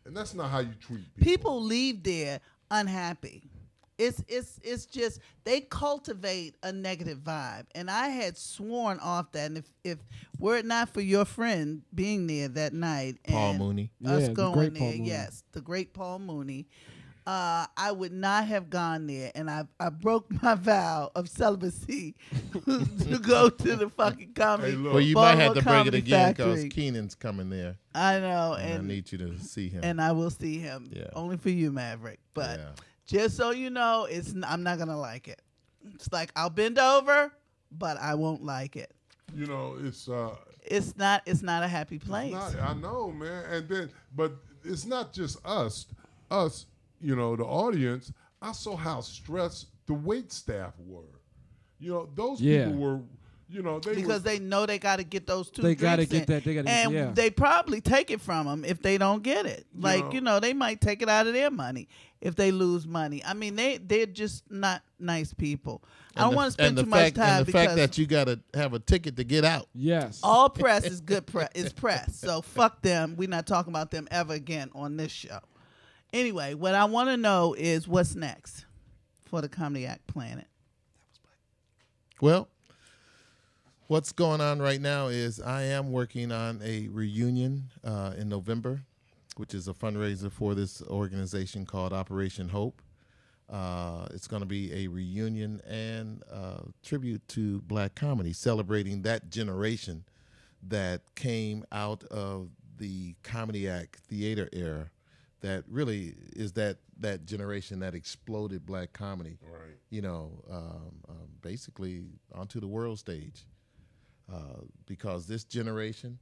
And that's not how you treat people. People leave there unhappy. It's just they cultivate a negative vibe, and I had sworn off that. And if were it not for your friend being there that night, Paul and Mooney, us going there, yes, the great Paul Mooney, I would not have gone there, and I broke my vow of celibacy to go to the fucking comedy. Well, you might have to break it again because Keenan's coming there. I know, and I need you to see him, and I will see him. Yeah. Only for you, Maverick, but. Yeah. Just so you know, I'm not gonna like it. It's like I'll bend over, but I won't like it. It's not a happy place. I know, man. But it's not just us. The audience. I saw how stressed the wait staff were. Those people were. They know they got to get those 2 They drinks got to get that. They got to, and they probably take it from them if they don't get it. They might take it out of their money if they lose money. I mean, they're just not nice people. I don't want to spend too much time. And the fact that you got to have a ticket to get out. Yes. All press is good press. Is press. So fuck them. We're not talking about them ever again on this show. Anyway, what I want to know is what's next for the Comedy Act Planet. Well, what's going on right now is I am working on a reunion in November, which is a fundraiser for this organization called Operation Hope. It's going to be a reunion and tribute to black comedy, celebrating that generation that came out of the Comedy Act theater era, that really is that generation that exploded black comedy, right. Basically onto the world stage. Because this generation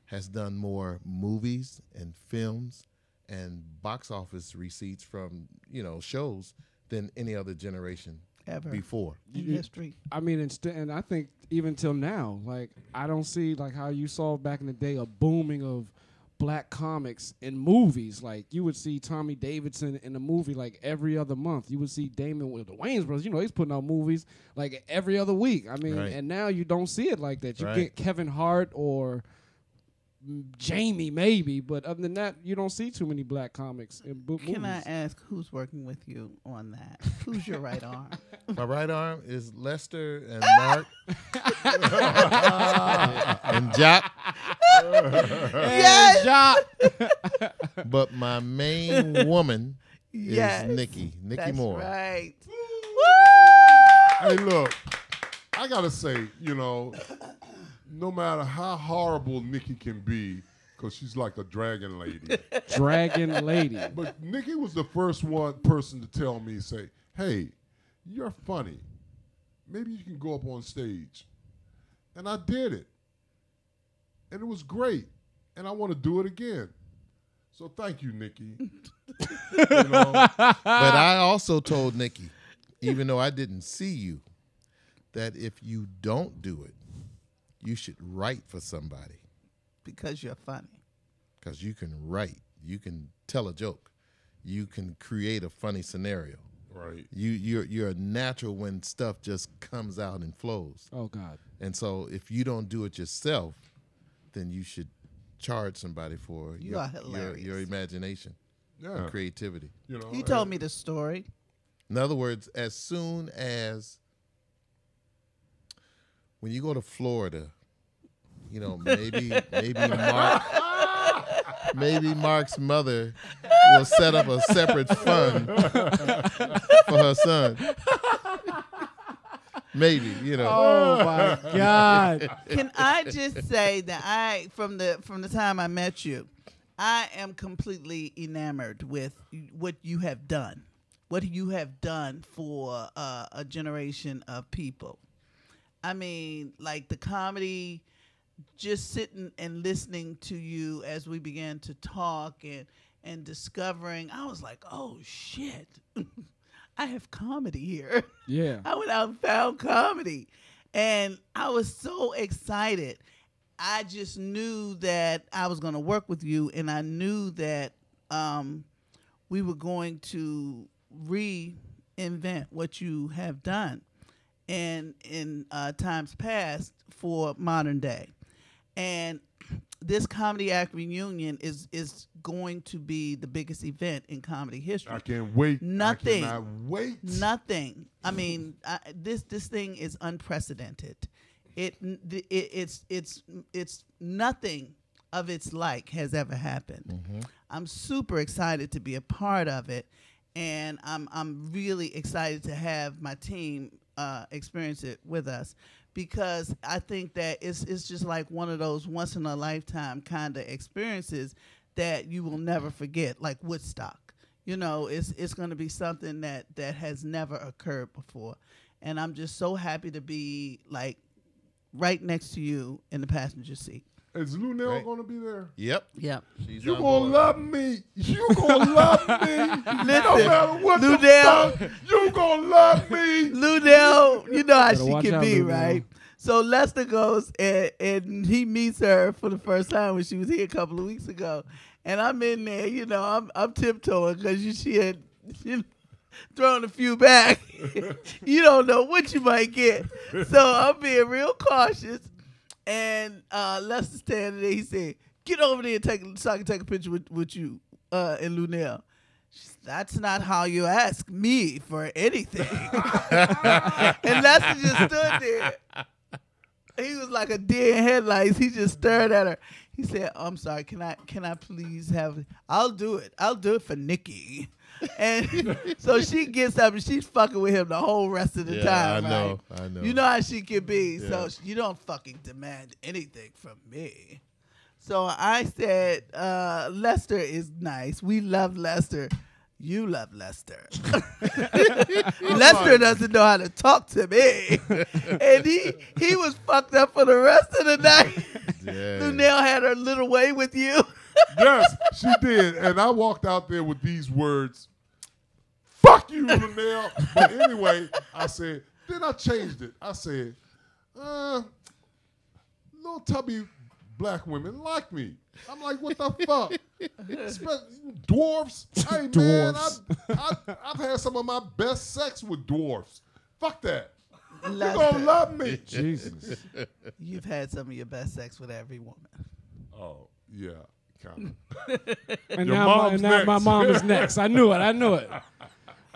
has done more movies and films and box office receipts from shows than any other generation ever before in history. I mean, and I think even till now, like I don't see like how you saw back in the day a booming of black comics in movies. Like you would see Tommy Davidson in a movie like every other month. You would see Damon with the Wayans brothers. He's putting out movies like every other week. I mean, right. And now you don't see it like that. You right. get Kevin Hart or Jamie maybe, but other than that, you don't see too many black comics in movies. Can I ask who's working with you on that? Who's your right arm? My right arm is Lester and Mark and Jock. Yes, Jock. But my main woman is Niki That's Moore. Right. Hey, look, I gotta say, no matter how horrible Niki can be, because she's like a dragon lady. Dragon lady. But Niki was the first person to tell me, say, hey, you're funny. Maybe you can go up on stage. And I did it. And it was great. And I want to do it again. So thank you, Niki. But I also told Niki, even though I didn't see you, that if you don't do it, you should write for somebody. Because you're funny. Because you can write. You can tell a joke. You can create a funny scenario. Right. You're a natural when stuff just comes out and flows. Oh, God. And so if you don't do it yourself, then you should charge somebody for You are hilarious. your imagination, Yeah. creativity. You know, He told me the story. In other words, as soon as when you go to Florida, you know, maybe Mark's mother will set up a separate fund for her son. Maybe, you know. Oh, my God. Can I just say that from the time I met you, I am completely enamored with what you have done. What you have done for a generation of people. I mean, like the comedy, just sitting and listening to you as we began to talk and discovering, I was like, oh, shit. I have comedy here. Yeah. I went out and found comedy. And I was so excited. I just knew that I was going to work with you, and I knew that we were going to reinvent what you have done and in times past for modern day. And this Comedy Act reunion is going to be the biggest event in comedy history. I can't wait. Nothing. I cannot wait. Nothing. I mean, this thing is unprecedented. It's nothing of its like has ever happened. Mm-hmm. I'm super excited to be a part of it, and I'm really excited to have my team experience it with us, because I think that it's just like one of those once in a lifetime kind of experiences that you will never forget, like Woodstock. You know, it's going to be something that has never occurred before, and I'm just so happy to be like right next to you in the passenger seat. Is Lunell Right. going to be there? Yep. Yep. She's You on gonna board. love me. You gonna love me. No Listen, matter what the Lunell. fuck, you gonna love me. Lunell, you know how Better she watch can out, be, Lunell. right? So Lester goes and he meets her for the first time when she was here a couple of weeks ago, and I'm in there, you know, I'm tiptoeing because she had thrown a few back. You don't know what you might get, so I'm being real cautious. And Lester standing there, he said, "Get over there so I can take a picture with you and Lunell." That's not how you ask me for anything. And Lester just stood there. He was like a deer in headlights. He just stared at her. He said, "I'm sorry. Can I please have? I'll do it. I'll do it for Nikki." And so she gets up and she's fucking with him the whole rest of the time. I know. Right? I know. You know how she can be. Yeah. So you don't fucking demand anything from me. So I said, Lester is nice. We love Lester. You love Lester. Lester doesn't know how to talk to me. And he was fucked up for the rest of the night. Yeah. Lunell had her little way with you. Yes, she did. And I walked out there with these words, "Fuck you, Lunell." But anyway, I said, then I changed it. I said, little tubby black women like me. I'm like, what the fuck? Dwarfs? Hey, man, I've had some of my best sex with dwarfs. Fuck that. You gonna love me. Jesus. You've had some of your best sex with every woman. Oh, yeah, kind And Your now, mom's my next. mom is next. I knew it.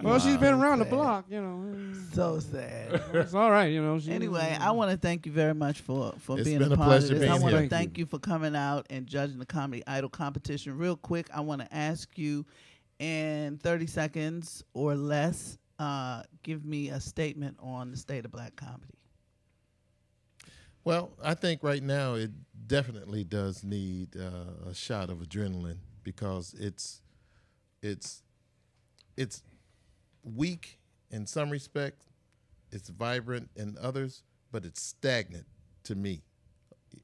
Well, she's been around the block, you know. So sad. It's all right, you know. Anyway, I want to thank you very much for It's being been a a part pleasure of this. I being want to here. thank you for coming out and judging the Comedy Idol competition. Real quick, I want to ask you in 30 seconds or less, give me a statement on the state of black comedy. Well, I think right now it definitely does need a shot of adrenaline, because it's weak in some respects, it's vibrant in others, but it's stagnant to me.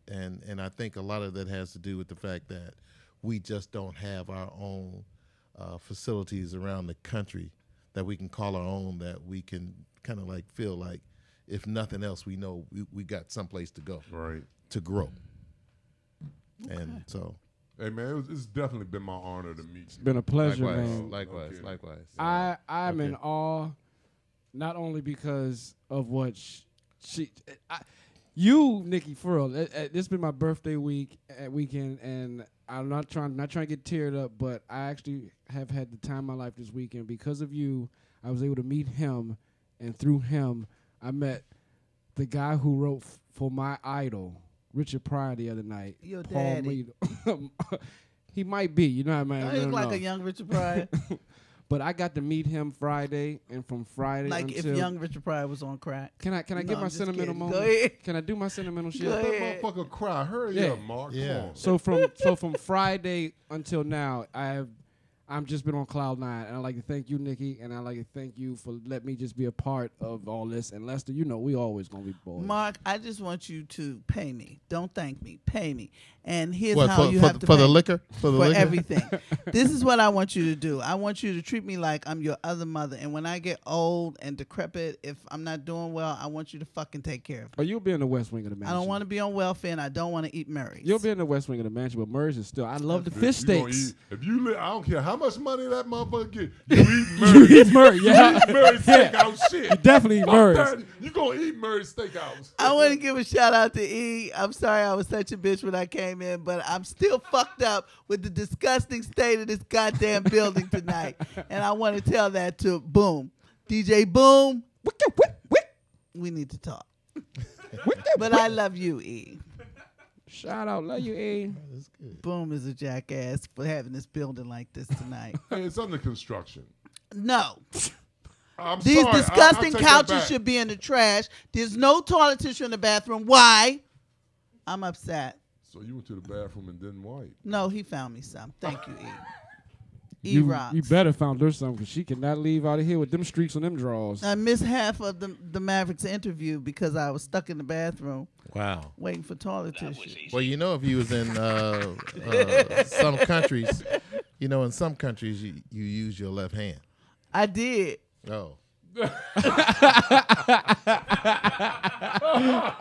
And I think a lot of that has to do with the fact that we just don't have our own facilities around the country that we can call our own, that we can kind of like feel like if nothing else, we know we got someplace to go, Right. to grow. Okay. And so, hey man, it's definitely been my honor to meet you. It's been a pleasure, likewise, man. likewise. I'm in awe, not only because of what you, Nikki, for real. This has been my birthday weekend, and I'm not trying to get teared up, but I actually have had the time of my life this weekend because of you. I was able to meet him, and through him, I met the guy who wrote for my idol, Richard Pryor, the other night. Your Paul daddy. Mead. He might be, you know what I mean? I look like a young Richard Pryor. But I got to meet him Friday, and from Friday Like until if young Richard Pryor was on crack. Can I No, get my I'm just sentimental kidding. moment? Go ahead. Can I do my sentimental shit? Go Let ahead. that motherfucker cry. Hurry Yeah. up, Mark. Yeah. Come on. So from Friday until now, I'm just been on cloud nine, and I'd like to thank you, Nikki, and I'd like to thank you for letting me just be a part of all this. And Lester, you know we always gonna be boys. Mark, I just want you to pay me. Don't thank me. Pay me. And here's What, how for, you for, have to for pay the me. liquor? For the For liquor? everything. This is what I want you to do. I want you to treat me like I'm your other mother. And when I get old and decrepit, if I'm not doing well, I want you to fucking take care of me. Or you'll be in the West Wing of the mansion. I don't want to be on welfare, and I don't want to eat Murray's. You'll be in the West Wing of the mansion, but Murray's is still. I love the If fish you gonna steaks. eat- If you I don't care how much money that motherfucker get. You eat You Murray. eat Murray, yeah. Murray steakhouse shit. You definitely eat Fuck Murray's. that. You gonna eat Murray steakhouse. I want to give a shout out to E. I'm sorry I was such a bitch when I came in, but I'm still fucked up with the disgusting state of this goddamn building tonight. And I want to tell that to Boom. DJ Boom, we need to talk. But I love you, E. Shout out, love you, E. That's good. Boom is a jackass for having this building like this tonight. Hey, it's under construction. No. I'm These sorry. disgusting I take that couches back. should be in the trash. There's no toilet tissue in the bathroom. Why? I'm upset. So you went to the bathroom and didn't wipe. No, he found me some. Thank you, E. E You rocks. better found her something because she cannot leave out of here with them streaks on them drawers. I missed half of the Mavericks interview because I was stuck in the bathroom Wow. waiting for toilet tissue. Well, you know, if you was in some countries, in some countries you use your left hand. I did. Oh.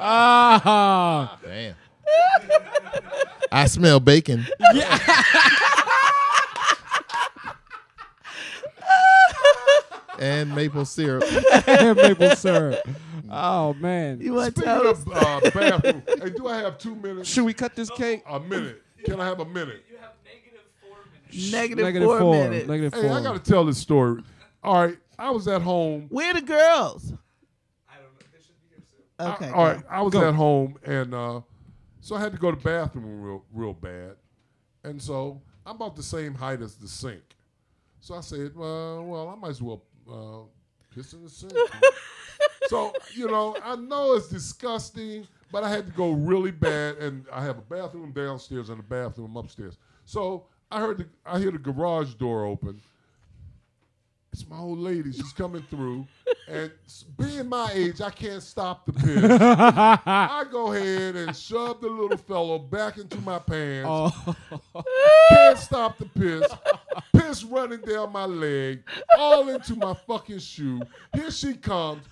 Ah, Damn. I smell bacon. And maple syrup. maple syrup. Oh man. You want to Speaking tell us? of bathroom, hey, do I have 2 minutes? Should we cut this cake? A minute. Can I have a minute? Negative 4 minutes. Negative Hey, 4. I got to tell this story. All right, I was at home. Where the girls? Okay. All right, go. I was at home, and so I had to go to the bathroom real bad. And so I'm about the same height as the sink. So I said, well, I might as well piss in the sink. So, I know it's disgusting, but I had to go really bad, and I have a bathroom downstairs and a bathroom upstairs. So I hear the garage door open. It's my old lady. She's coming through. And being my age, I can't stop the piss. I go ahead and shove the little fellow back into my pants. Oh. Can't stop the piss. Piss running down my leg, all into my fucking shoe. Here she comes.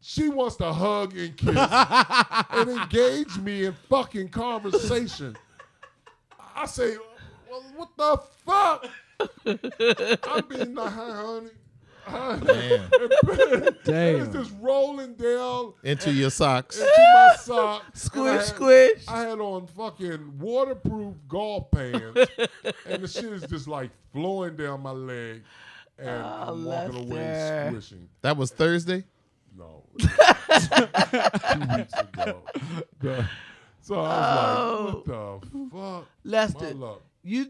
She wants to hug and kiss and engage me in fucking conversation. I say, well, what the fuck? I'm being like, hi, honey. Damn. It's just rolling down Into your socks. into my sock. Squish, squish. I had on fucking waterproof golf pants, and the shit is just like flowing down my leg, and I'm walking away Lester. squishing. That was Thursday? No. 2 weeks ago. So I was like, what the fuck? Lester, My luck.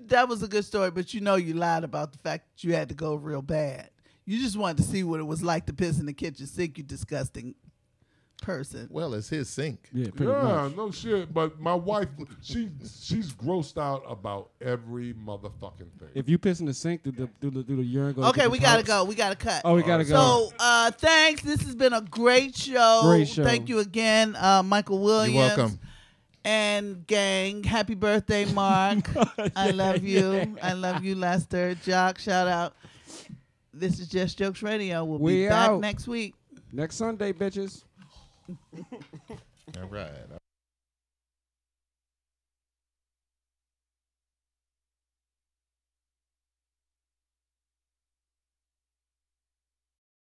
that was a good story, but you lied about the fact that you had to go real bad. You just wanted to see what it was like to piss in the kitchen sink, you disgusting person. Well, it's his sink. Yeah, pretty Yeah, much. no shit. But my wife, she's grossed out about every motherfucking thing. If you piss in the sink, do the urine go? Okay, to we the gotta pipes? go. We gotta cut. Oh, we gotta go. So, thanks. This has been a great show. Great show. Thank you again, Michael Williams. You're welcome. And gang, happy birthday, Mark. I love you. Yeah. I love you, Lester. Jock, shout out. This is Just Jokes Radio. We'll We be back out. next week. Next Sunday, bitches. All right.